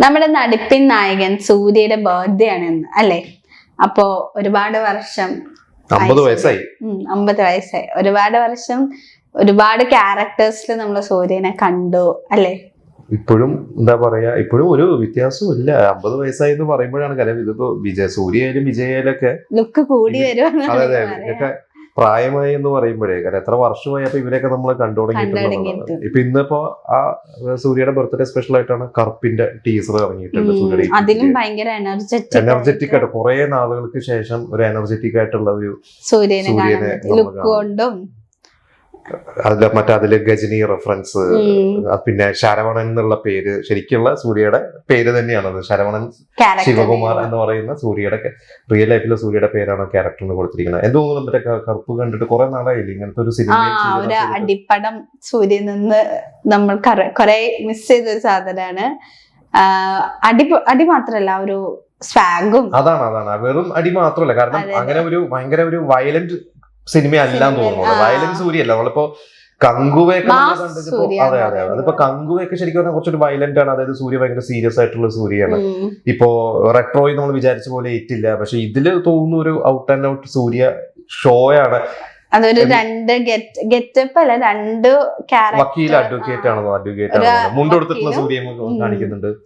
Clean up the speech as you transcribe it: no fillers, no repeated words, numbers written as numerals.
നമ്മുടെ നടിപ്പിൻ നായകൻ സൂര്യയുടെ ബർത്ത്ഡേ ആണ് ഇന്ന് അല്ലെ. അപ്പോ ഒരുപാട് വർഷം 50 വയസ്സായി. 50 വയസ്സായി. ഒരുപാട് വർഷം ഒരുപാട് ക്യാരക്ടേഴ്സിൽ നമ്മൾ സൂര്യനെ കണ്ടു അല്ലെ. ഇപ്പോഴും എന്താ പറയാ, ഇപ്പോഴും ഒരു വ്യത്യാസവും ഇല്ല. 50 വയസ്സായി എന്ന് പറയുമ്പോഴാണ് കാര്യം. ഇതിപ്പോ സൂര്യയായാലും വിജയായാലും ഒക്കെ ലുക്ക് കൂടി വരുവാണ്. അതെ ഇതൊക്കെ പ്രായമായി എന്ന് പറയുമ്പോഴേ കാരണം എത്ര വർഷമായി അപ്പൊ ഇവരെയൊക്കെ നമ്മൾ കണ്ടു തുടങ്ങിയിട്ടുള്ളത്. ഇപ്പൊ ഇന്നിപ്പോ ആ സൂര്യയുടെ ബർത്ത്ഡേ സ്പെഷ്യൽ ആയിട്ടാണ് കറുപ്പിന്റെ ടീസർ ഇറങ്ങിയിട്ടുണ്ട്. അതിലും ഭയങ്കര എനർജറ്റിക് ആയിട്ട് കുറെ നാളുകൾക്ക് ശേഷം ഒരു എനർജറ്റിക് ആയിട്ടുള്ള ഒരു സൂര്യനെ ലുക്ക് കൊണ്ടും അതില് ഗജനി റെഫറൻസ്, പിന്നെ ശരവണൻ എന്നുള്ള പേര് ശരിക്കുള്ള സൂര്യയുടെ പേര് തന്നെയാണത്. ശരവണൻ ശിവകുമാർ എന്ന് പറയുന്ന സൂര്യയുടെ റിയൽ ലൈഫിലെ സൂര്യയുടെ പേരാണ് ക്യാരക്ടറിന് കൊടുത്തിരിക്കുന്നത്. എന്തോ മറ്റേ കറുപ്പ് കണ്ടിട്ട് കുറെ നാളായില്ല ഇങ്ങനത്തെ ഒരു സിനിമ. അടിപ്പടം സൂര്യൻ നിന്ന് നമ്മൾ കുറെ മിസ് ചെയ്തൊരു സാധനമാണ്. അടി മാത്രല്ല ഒരു സ്വാഗും. അതാണ് വെറും അടി മാത്രമല്ല, കാരണം അങ്ങനെ ഒരു ഭയങ്കര ഒരു വയലന്റ് സിനിമ അല്ലാന്ന് തോന്നുന്നു. വയലന്റ് സൂര്യല്ല. നമ്മളിപ്പോ കങ്കുവയൊക്കെ കണ്ടിപ്പോ അതെ അതിപ്പോ കങ്കുവയൊക്കെ ശരിക്കും പറഞ്ഞാൽ കുറച്ചൊരു വയലന്റ് ആണ്. അതായത് സൂര്യ ഭയങ്കര സീരിയസ് ആയിട്ടുള്ള സൂര്യയാണ്. ഇപ്പോ റെട്രോയിൽ നമ്മൾ വിചാരിച്ച പോലെ ഏറ്റില്ല. പക്ഷെ ഇതില് തോന്നുന്നു ഒരു out and out Surya show ആണ്. അതൊരു രണ്ട് ഗെറ്റപ്പ് അല്ല, രണ്ട് വക്കീൽ അഡ്വക്കേറ്റ് ആണെന്നോ, അഡ്വക്കേറ്റ് ആണെന്നോ മുണ്ടെടുത്തിട്ടുള്ള സൂര്യ കാണിക്കുന്നുണ്ട്.